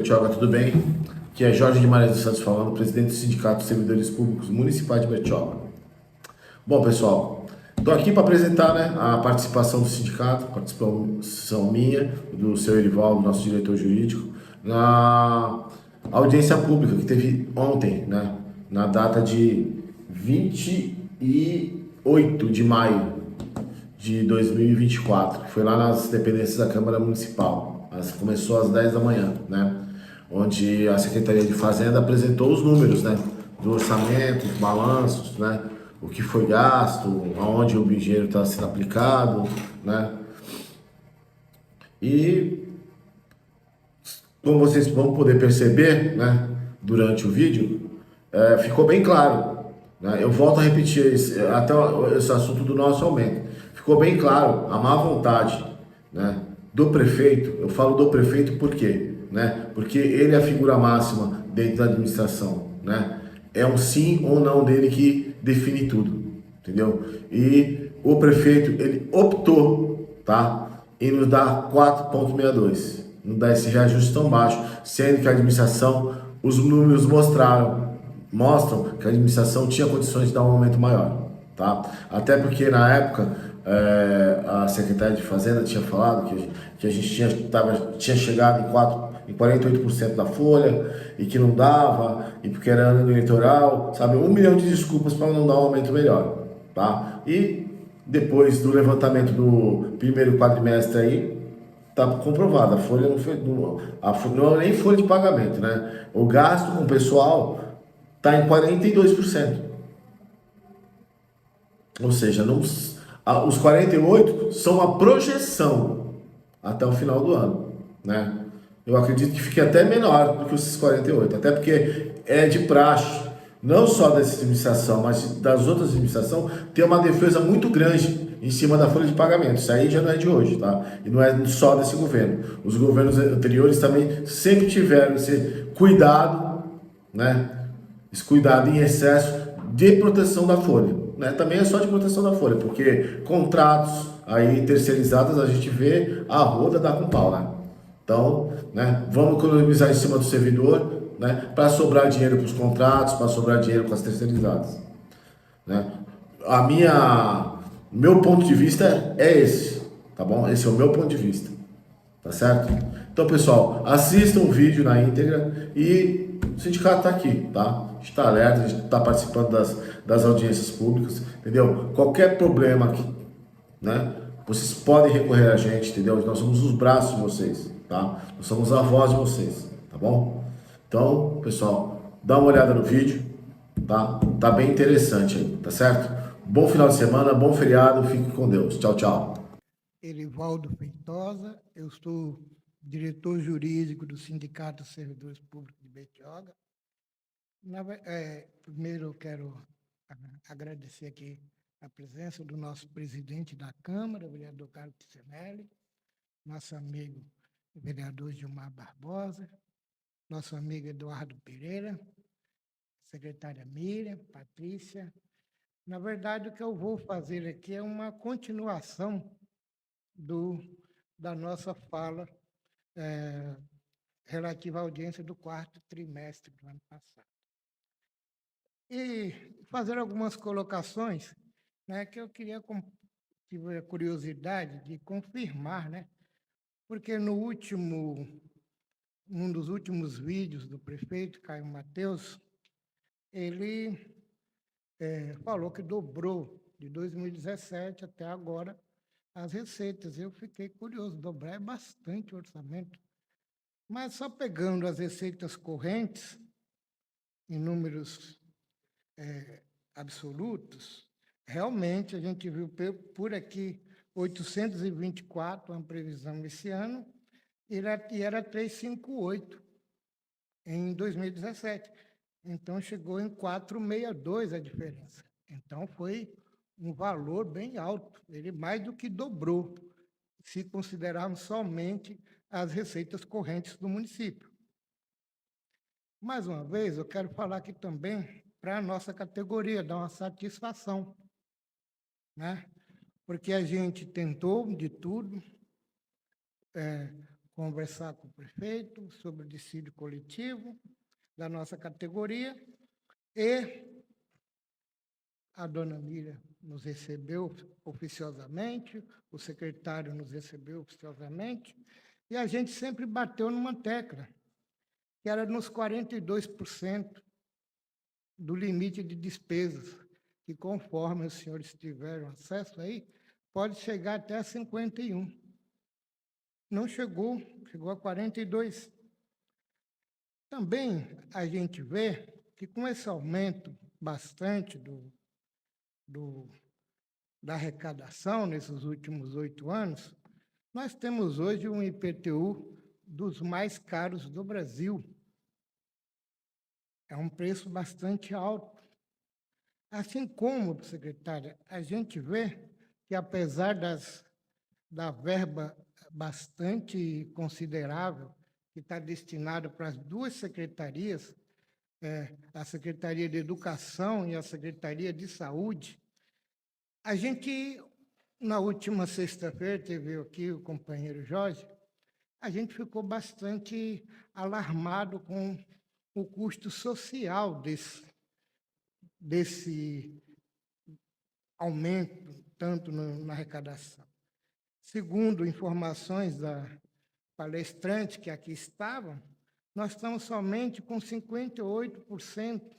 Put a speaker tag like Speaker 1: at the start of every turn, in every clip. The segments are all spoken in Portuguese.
Speaker 1: Bertioga, tudo bem? Aqui é Jorge Guimarães dos Santos falando, presidente do Sindicato de Servidores Públicos Municipais de Bertioga. Bom, pessoal, estou aqui para apresentar, a participação do sindicato, participação minha, do seu Erivaldo, nosso diretor jurídico, na audiência pública que teve ontem, na data de 28 de maio de 2024, foi lá nas dependências da Câmara Municipal. Começou às 10 da manhã, onde a Secretaria de Fazenda apresentou os números, do orçamento, os balanços, o que foi gasto, aonde o dinheiro está sendo aplicado, E como vocês vão poder perceber, durante o vídeo, ficou bem claro, Eu volto a repetir até esse assunto do nosso aumento. Ficou bem claro a má vontade, do prefeito. Eu falo do prefeito por quê? Porque ele é a figura máxima dentro da administração, É um sim ou não dele que define tudo, entendeu? E o prefeito, ele optou, em nos dar 4,62, não dar esse reajuste tão baixo, sendo que a administração, os números mostram que a administração tinha condições de dar um aumento maior, Até porque na época a secretária de Fazenda tinha falado que a gente tinha chegado em 48% da folha e que não dava, e porque era ano eleitoral, sabe? 1 milhão de desculpas para não dar um aumento melhor, E depois do levantamento do primeiro quadrimestre aí, tá comprovado, a folha não foi, não é nem folha de pagamento, O gasto com o pessoal está em 42%. Ou seja, os 48 são a projeção até o final do ano, Eu acredito que fique até menor do que os 48, até porque é de praxe, não só dessa administração, mas das outras administrações, ter uma defesa muito grande em cima da folha de pagamento. Isso aí já não é de hoje, E não é só desse governo. Os governos anteriores também sempre tiveram esse cuidado, Esse cuidado em excesso de proteção da folha, Também é só de proteção da folha, porque contratos aí terceirizados a gente vê a roda dar com pau, Então, vamos economizar em cima do servidor, para sobrar dinheiro para os contratos, para sobrar dinheiro para as terceirizadas, Meu ponto de vista é esse, tá bom? Esse é o meu ponto de vista, tá certo? Então, pessoal, assistam o vídeo na íntegra e o sindicato está aqui, A gente está alerta, a gente está participando das audiências públicas, entendeu? Qualquer problema aqui, vocês podem recorrer a gente, entendeu? Nós somos os braços de vocês, Nós somos a voz de vocês, tá bom? Então, pessoal, dá uma olhada no vídeo, Tá bem interessante aí, tá certo? Bom final de semana, bom feriado, fique com Deus. Tchau, tchau.
Speaker 2: Erivaldo Feitosa, eu sou diretor jurídico do Sindicato dos Servidores Públicos de Bertioga. Primeiro eu quero agradecer aqui a presença do nosso presidente da Câmara, o vereador Carlos Piscinelli, nosso amigo o vereador Gilmar Barbosa, nosso amigo Eduardo Pereira, secretária Miriam, Patrícia. Na verdade, o que eu vou fazer aqui é uma continuação da nossa fala relativa à audiência do 4º trimestre do ano passado. E fazer algumas colocações que eu tive a curiosidade de confirmar, porque um dos últimos vídeos do prefeito, Caio Mateus, ele falou que dobrou de 2017 até agora as receitas. Eu fiquei curioso, dobrar é bastante o orçamento. Mas só pegando as receitas correntes, em números absolutos, realmente a gente viu por aqui 824, uma previsão esse ano, e era 358 em 2017. Então, chegou em 462 a diferença. Então, foi um valor bem alto, ele mais do que dobrou, se considerarmos somente as receitas correntes do município. Mais uma vez, eu quero falar aqui também para a nossa categoria, dar uma satisfação, porque a gente tentou de tudo, conversar com o prefeito sobre o dissídio coletivo da nossa categoria, e a dona Miriam nos recebeu oficiosamente, o secretário nos recebeu oficiosamente, e a gente sempre bateu numa tecla, que era nos 42% do limite de despesas, que conforme os senhores tiveram acesso aí, pode chegar até a 51. Não chegou, chegou a 42. Também a gente vê que com esse aumento bastante da arrecadação nesses últimos 8 anos, nós temos hoje um IPTU dos mais caros do Brasil. É um preço bastante alto. Assim como, secretária, a gente vê que, apesar da verba bastante considerável que está destinada para as duas secretarias, a Secretaria de Educação e a Secretaria de Saúde, a gente, na última sexta-feira, teve aqui o companheiro Jorge, a gente ficou bastante alarmado com o custo social desse aumento, tanto na arrecadação. Segundo informações da palestrante que aqui estavam, nós estamos somente com 58%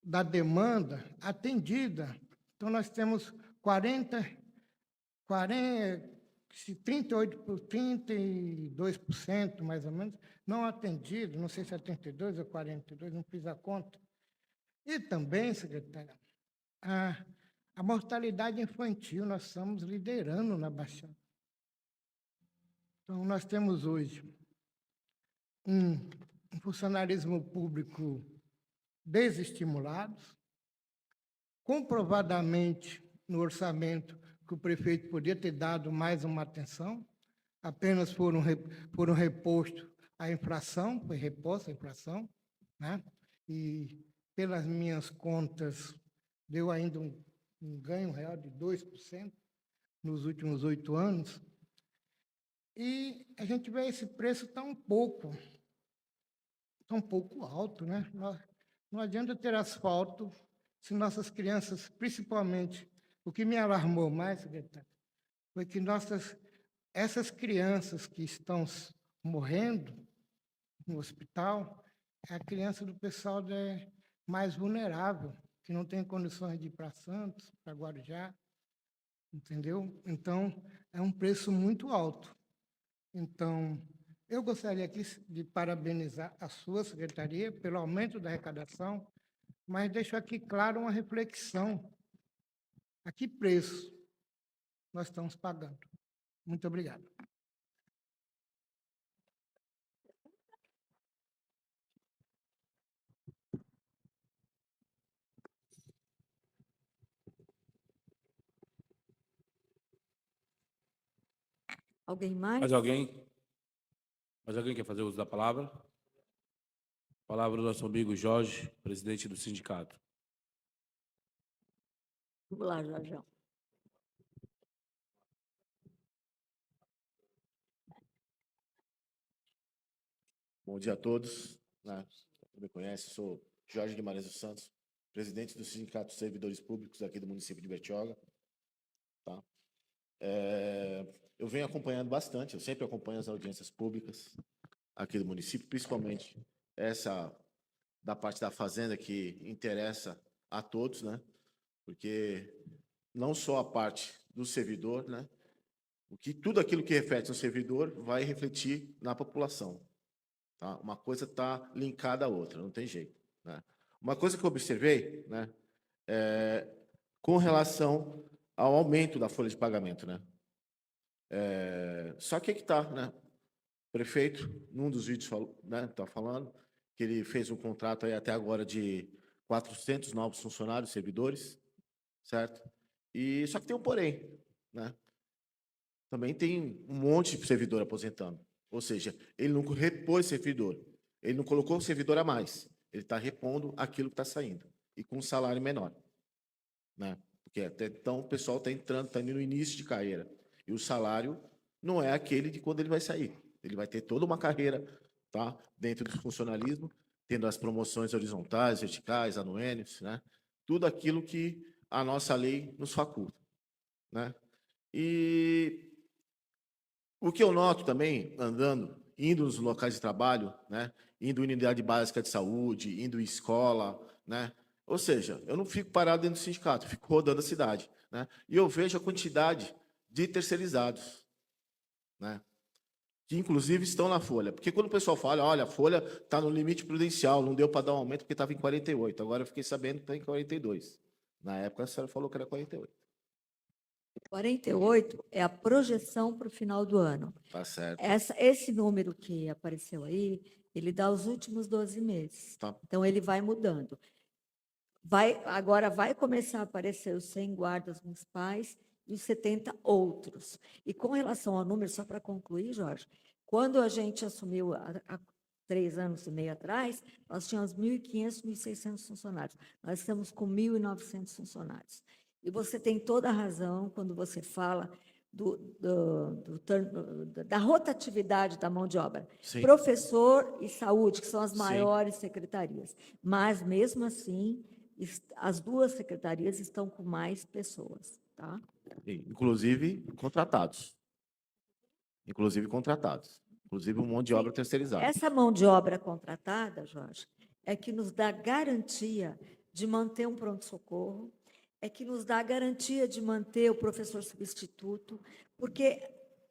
Speaker 2: da demanda atendida. Então, nós temos 32%, mais ou menos, não atendido, não sei se é 32% ou 42%, não fiz a conta. E também, secretária, a mortalidade infantil, nós estamos liderando na Baixada. Então, nós temos hoje um funcionarismo público desestimulado, comprovadamente no orçamento que o prefeito podia ter dado mais uma atenção, apenas foram repostos a inflação, foi reposta a inflação, né? E, pelas minhas contas, deu ainda um ganho real de 2% nos últimos 8 anos. E a gente vê esse preço tão pouco alto, né? Não adianta ter asfalto se nossas crianças, principalmente, o que me alarmou mais, secretário, foi que essas crianças que estão morrendo no hospital, é a criança do pessoal mais vulnerável, que não tem condições de ir para Santos, para Guarujá, entendeu? Então, é um preço muito alto. Então, eu gostaria aqui de parabenizar a sua secretaria pelo aumento da arrecadação, mas deixo aqui claro uma reflexão. A que preço nós estamos pagando? Muito obrigado.
Speaker 3: Alguém mais?
Speaker 4: Mais alguém? Mais alguém quer fazer uso da palavra? Palavra do nosso amigo Jorge, presidente do sindicato.
Speaker 3: Vamos lá, Jorge.
Speaker 1: Bom dia a todos. Né? Quem me conhece, sou Jorge Guimarães dos Santos, presidente do Sindicato dos Servidores Públicos aqui do município de Bertioga. Tá? Eu venho acompanhando bastante, eu sempre acompanho as audiências públicas aqui do município, principalmente essa da parte da Fazenda que interessa a todos, né? Porque não só a parte do servidor, né? Tudo aquilo que reflete no servidor vai refletir na população. Tá? Uma coisa está linkada à outra, não tem jeito. Né? Uma coisa que eu observei, né, com relação ao aumento da folha de pagamento, né? Só que está, né? O prefeito, num dos vídeos, né, está falando que ele fez um contrato aí até agora de 400 novos funcionários, servidores, certo? E só que tem um porém, né? Também tem um monte de servidor aposentando. Ou seja, ele não repôs servidor. Ele não colocou o servidor a mais. Ele está repondo aquilo que está saindo. E com um salário menor. Né? Porque até então o pessoal está entrando, está indo no início de carreira. E o salário não é aquele de quando ele vai sair. Ele vai ter toda uma carreira, tá, dentro do funcionalismo, tendo as promoções horizontais, verticais, anuênios, né? Tudo aquilo que a nossa lei nos faculta, né? E o que eu noto também, andando, indo nos locais de trabalho, né? Indo em unidade básica de saúde, indo em escola, né? Ou seja, eu não fico parado dentro do sindicato, eu fico rodando a cidade, né? E eu vejo a quantidade de terceirizados, né? Que inclusive estão na folha. Porque quando o pessoal fala, olha, a folha está no limite prudencial, não deu para dar um aumento porque estava em 48, agora eu fiquei sabendo que está em 42. Na época a senhora falou que era 48.
Speaker 3: 48 é a projeção para o final do ano.
Speaker 1: Tá certo.
Speaker 3: Esse número que apareceu aí, ele dá os últimos 12 meses.
Speaker 1: Tá.
Speaker 3: Então, ele vai mudando. Agora vai começar a aparecer os 100 guardas municipais e os 70 outros. E com relação ao número, só para concluir, Jorge, quando a gente assumiu há 3 anos e meio atrás, nós tínhamos 1.500, 1.600 funcionários. Nós estamos com 1.900 funcionários. E você tem toda a razão quando você fala da rotatividade da mão de obra.
Speaker 1: Sim.
Speaker 3: Professor e saúde, que são as
Speaker 1: Sim.
Speaker 3: maiores secretarias. Mas, mesmo assim, as duas secretarias estão com mais pessoas. Tá?
Speaker 1: Inclusive contratados. Inclusive contratados. Inclusive um monte de obra terceirizada.
Speaker 3: Essa mão de obra contratada, Jorge, é que nos dá garantia de manter um pronto-socorro, é que nos dá a garantia de manter o professor substituto, porque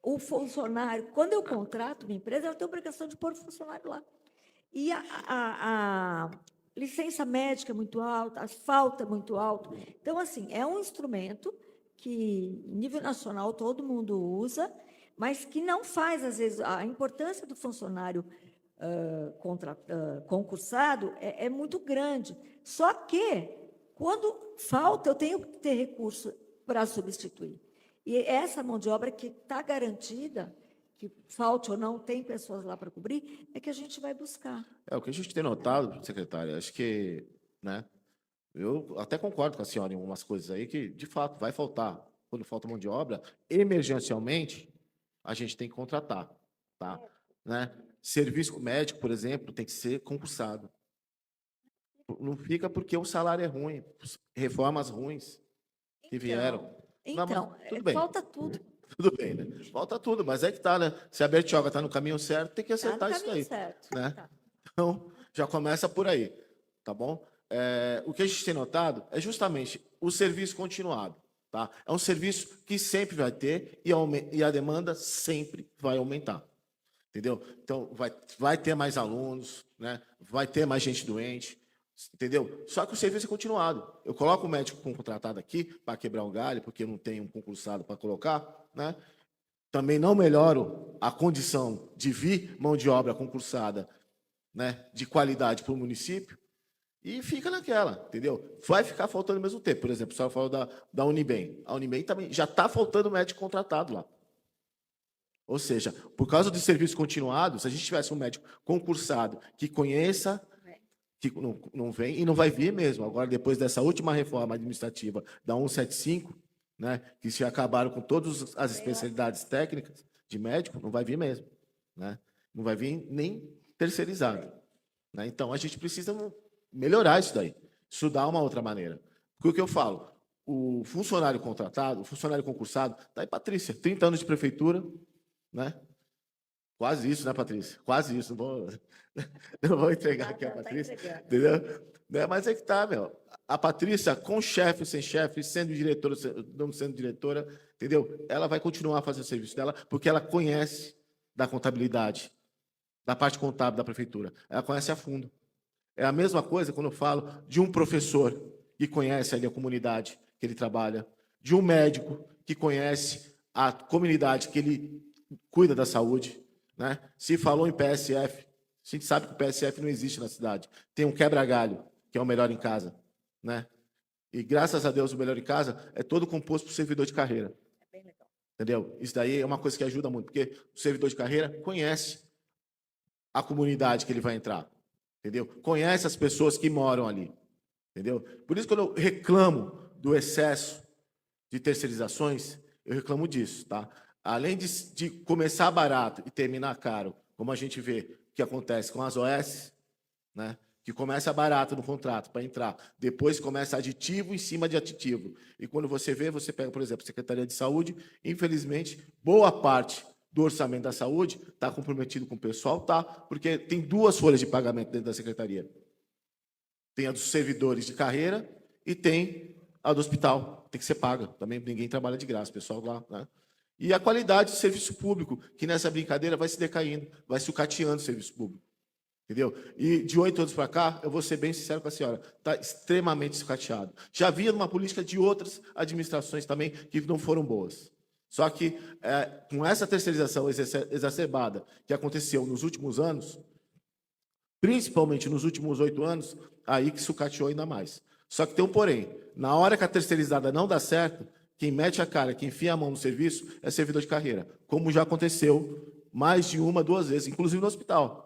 Speaker 3: o funcionário, quando eu contrato uma empresa, eu tenho a obrigação de pôr o funcionário lá. E a licença médica é muito alta, a falta é muito alta. Então, assim, é um instrumento que, em nível nacional, todo mundo usa, mas que não faz, às vezes, a importância do funcionário concursado é muito grande. Só que, quando falta, eu tenho que ter recurso para substituir. E essa mão de obra que está garantida, que falte ou não, tem pessoas lá para cobrir, é que a gente vai buscar.
Speaker 1: O que a gente tem notado, secretária, acho que, né, eu até concordo com a senhora em umas coisas aí que, de fato, vai faltar. Quando falta mão de obra, emergencialmente, a gente tem que contratar, tá? Né? Serviço médico, por exemplo, tem que ser concursado. Não fica porque o salário é ruim, reformas ruins que vieram.
Speaker 3: Então,
Speaker 1: Não, mas tudo bem.
Speaker 3: falta tudo.
Speaker 1: Tudo bem, né? Falta tudo, mas é que tá, né? Se a Bertioga está no caminho certo, tem que acertar isso daí.
Speaker 3: Certo.
Speaker 1: Né?
Speaker 3: Tá.
Speaker 1: Então, já começa por aí, tá bom? O que a gente tem notado é justamente o serviço continuado, tá? É um serviço que sempre vai ter e a demanda sempre vai aumentar, entendeu? Então, vai ter mais alunos, né? Vai ter mais gente doente, entendeu? Só que o serviço é continuado. Eu coloco o médico contratado aqui para quebrar um galho, porque eu não tenho um concursado para colocar, né? Também não melhoro a condição de vir mão de obra concursada, né, de qualidade para o município, e fica naquela, entendeu? Vai ficar faltando ao mesmo tempo. Por exemplo, a senhora falou da Unibem. A Unibem também já está faltando médico contratado lá. Ou seja, por causa do serviço continuado, se a gente tivesse um médico concursado que conheça, que não vem, e não vai vir mesmo. Agora, depois dessa última reforma administrativa da 175, né, que se acabaram com todas as especialidades técnicas de médico, não vai vir mesmo. Né? Não vai vir nem terceirizado. Né? Então, a gente precisa melhorar isso daí, estudar uma outra maneira. Porque o que eu falo, o funcionário contratado, o funcionário concursado, está aí, Patrícia, 30 anos de prefeitura, né? Quase isso, né, Patrícia? Quase isso. Não vou entregar aqui a Patrícia. Entendeu? Mas é que tá, meu. A Patrícia, com chefe, sem chefe, sendo diretora, não sendo diretora, entendeu? Ela vai continuar fazendo o serviço dela, porque ela conhece da contabilidade, da parte contábil da prefeitura. Ela conhece a fundo. É a mesma coisa quando eu falo de um professor que conhece ali a comunidade que ele trabalha, de um médico que conhece a comunidade que ele cuida da saúde. Né? Se falou em PSF, a gente sabe que o PSF não existe na cidade. Tem um quebra-galho, que é o Melhor em Casa. Né? E, graças a Deus, o Melhor em Casa é todo composto por servidor de carreira.
Speaker 3: É bem legal.
Speaker 1: Entendeu? Isso daí é uma coisa que ajuda muito, porque o servidor de carreira conhece a comunidade que ele vai entrar. Entendeu? Conhece as pessoas que moram ali. Entendeu? Por isso, quando eu reclamo do excesso de terceirizações, eu reclamo disso. Tá? além de começar barato e terminar caro, como a gente vê que acontece com as OS, né? Que começa barato no contrato para entrar, depois começa aditivo em cima de aditivo. E quando você vê, você pega, por exemplo, a Secretaria de Saúde, infelizmente, boa parte do orçamento da saúde está comprometido com o pessoal, tá? Porque tem duas folhas de pagamento dentro da Secretaria. Tem a dos servidores de carreira e tem a do hospital. Tem que ser paga. Também ninguém trabalha de graça, o pessoal lá, né? E a qualidade do serviço público, que nessa brincadeira vai se decaindo, vai sucateando o serviço público. Entendeu? E de 8 anos para cá, eu vou ser bem sincero com a senhora, está extremamente sucateado. Já havia uma política de outras administrações também que não foram boas. Só que, com essa terceirização exacerbada que aconteceu nos últimos anos, principalmente nos últimos 8 anos, aí que sucateou ainda mais. Só que tem um porém. Na hora que a terceirizada não dá certo, quem mete a cara, quem enfia a mão no serviço, é servidor de carreira. Como já aconteceu mais de uma, 2 vezes, inclusive no hospital.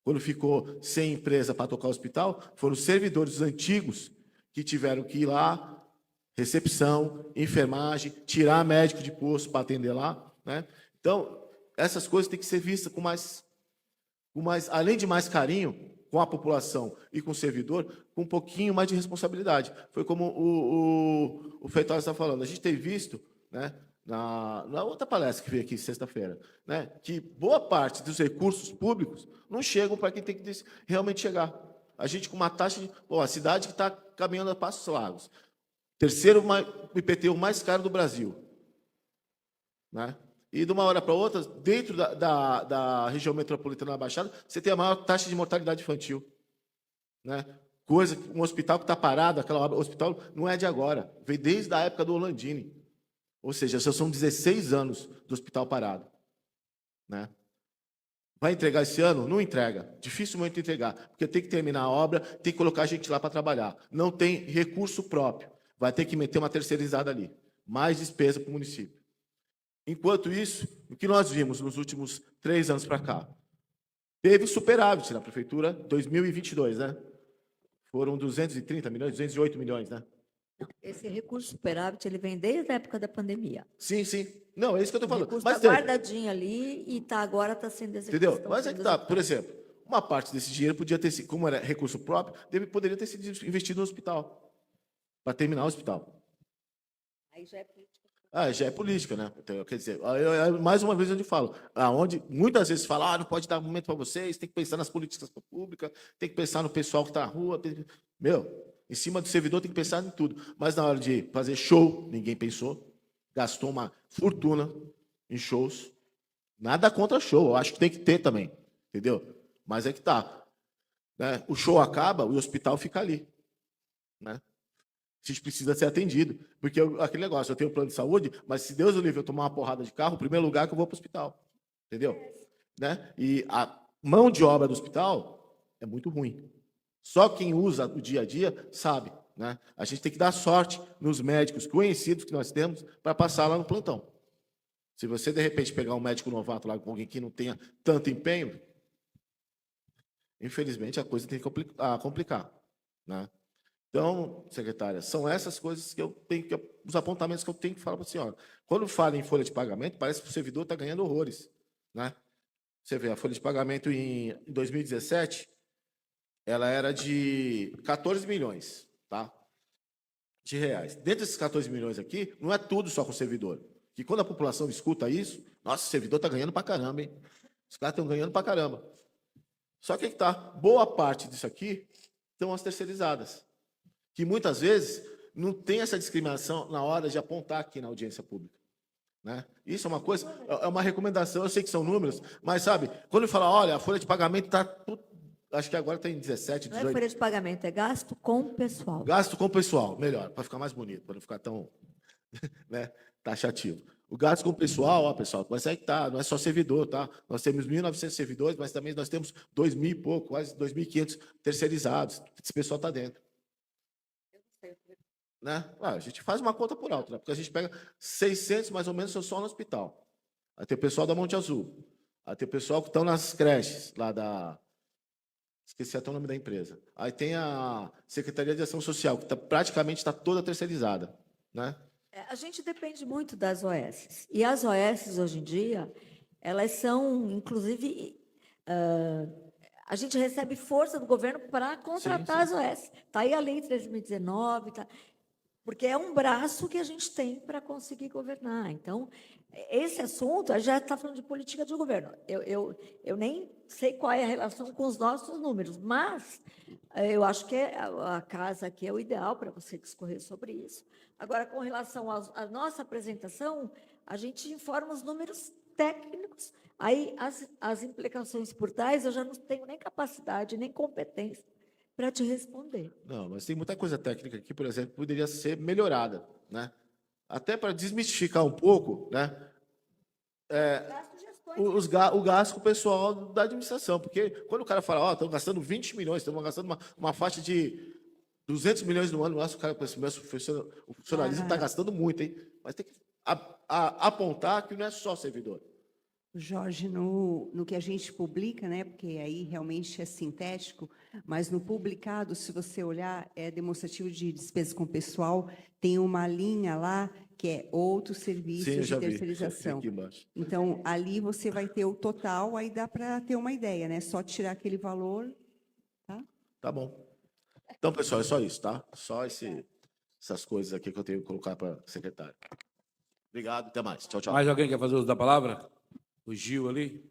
Speaker 1: Quando ficou sem empresa para tocar o hospital, foram os servidores antigos que tiveram que ir lá, recepção, enfermagem, tirar médico de posto para atender lá, né? Então, essas coisas têm que ser vistas com mais, além de mais carinho com a população e com o servidor, com um pouquinho mais de responsabilidade. Foi como o Feitosa está falando. A gente tem visto, né, na outra palestra que veio aqui sexta-feira, né, que boa parte dos recursos públicos não chegam para quem tem que realmente chegar. A gente com uma taxa de... a cidade que está caminhando a passos largos. Terceiro IPTU mais caro do Brasil. Né? E de uma hora para outra, dentro da região metropolitana da Baixada, você tem a maior taxa de mortalidade infantil. Né? Coisa, um hospital que está parado, aquela obra, o hospital não é de agora, veio desde a época do Orlandini. Ou seja, já são 16 anos do hospital parado. Né? Vai entregar esse ano? Não entrega. Dificilmente entregar, porque tem que terminar a obra, tem que colocar a gente lá para trabalhar. Não tem recurso próprio. Vai ter que meter uma terceirizada ali. Mais despesa para o município. Enquanto isso, o que nós vimos nos últimos 3 anos para cá? Teve superávit na prefeitura 2022, né? Foram 230 milhões, 208 milhões, né?
Speaker 3: Esse recurso superávit, ele vem desde a época da pandemia.
Speaker 1: Sim, sim. Não, é isso que eu estou
Speaker 3: O
Speaker 1: falando.
Speaker 3: recurso
Speaker 1: Mas
Speaker 3: está
Speaker 1: tem,
Speaker 3: guardadinho ali e agora está sendo executado.
Speaker 1: entendeu? Mas é que tá, por exemplo, uma parte desse dinheiro podia ter sido, como era recurso próprio, poderia ter sido investido no hospital, para terminar o hospital.
Speaker 3: Aí já é política.
Speaker 1: Já é política, né? Então, quer dizer, mais uma vez eu falo, onde muitas vezes fala, não pode dar momento para vocês, tem que pensar nas políticas públicas, tem que pensar no pessoal que está na rua. Meu, em cima do servidor tem que pensar em tudo. Mas na hora de fazer show, ninguém pensou, gastou uma fortuna em shows. Nada contra show, eu acho que tem que ter também, entendeu? Mas é que tá. Né? O show acaba, o hospital fica ali. Né? A gente precisa ser atendido. Porque aquele negócio, eu tenho plano de saúde, mas se Deus o livre eu tomar uma porrada de carro, o primeiro lugar que eu vou para o hospital. Entendeu? Né? E a mão de obra do hospital é muito ruim. Só quem usa o dia a dia sabe. Né? A gente tem que dar sorte nos médicos conhecidos que nós temos para passar lá no plantão. Se você, de repente, pegar um médico novato lá com alguém que não tenha tanto empenho, infelizmente a coisa tem que complicar. Né? Então, secretária, são essas coisas que eu tenho que, os apontamentos que eu tenho que falar para a senhora. Quando fala em folha de pagamento, parece que o servidor está ganhando horrores. Né? Você vê, a folha de pagamento em 2017, ela era de 14 milhões, tá? De reais. Dentro desses 14 milhões aqui, não é tudo só com o servidor. Que quando a população escuta isso, nossa, o servidor está ganhando para caramba, hein? Os caras estão ganhando para caramba. Só que tá, boa parte disso aqui são as terceirizadas, que muitas vezes não tem essa discriminação na hora de apontar aqui na audiência pública. Né? Isso é uma coisa, é uma recomendação, eu sei que são números, mas sabe, quando fala, olha, a folha de pagamento está, acho que agora está em 17, 18.
Speaker 3: Não é folha de pagamento, é gasto com o pessoal.
Speaker 1: Gasto com o pessoal, melhor, para ficar mais bonito, para não ficar tão né, taxativo. O gasto com o pessoal, ó, pessoal, mas aí que tá, não é só servidor, tá? Nós temos 1.900 servidores, mas também nós temos 2.000 e pouco, quase 2.500 terceirizados. Esse pessoal está dentro. Né? A gente faz uma conta por alto, né? Porque a gente pega 600 mais ou menos só no hospital. Aí tem o pessoal da Monte Azul. Aí tem o pessoal que estão nas creches, lá da... Esqueci até o nome da empresa. Aí tem a Secretaria de Ação Social, que praticamente está toda terceirizada. Né?
Speaker 3: A gente depende muito das OS. E as OS, hoje em dia, elas são, inclusive, a gente recebe força do governo para contratar as OS. Está aí a lei 3.019, tá? Porque é um braço que a gente tem para conseguir governar. Então, esse assunto, a gente já está falando de política de governo. Eu nem sei qual é a relação com os nossos números, mas eu acho que a casa aqui é o ideal para você discorrer sobre isso. Agora, com relação à nossa apresentação, a gente informa os números técnicos, aí as implicações por trás eu já não tenho nem capacidade, nem competência para te responder.
Speaker 1: Não, mas tem muita coisa técnica aqui, por exemplo, que poderia ser melhorada, né? Até para desmistificar um pouco, né?
Speaker 3: Dá sugestões.
Speaker 1: O gasto com o pessoal da administração, porque quando o cara fala, ó, estamos gastando 20 milhões, estamos gastando uma faixa de 200 milhões no ano, nossa, o cara pensa, o funcionalismo está gastando muito, hein? Mas tem que apontar que não é só servidor.
Speaker 5: Jorge, no que a gente publica, né, porque aí realmente é sintético, mas no publicado, se você olhar, é demonstrativo de despesas com pessoal, tem uma linha lá que é outros serviços
Speaker 1: Sim, eu já
Speaker 5: de
Speaker 1: vi,
Speaker 5: terceirização.
Speaker 1: aqui embaixo.
Speaker 5: Então, ali você vai ter o total, aí dá para ter uma ideia, né? Só tirar aquele valor, tá?
Speaker 1: Tá bom. Então, pessoal, é só isso, tá? Só essas coisas aqui que eu tenho que colocar para a secretária. Obrigado, até mais. Tchau, tchau.
Speaker 4: Mais alguém quer fazer uso da palavra? O Gil ali.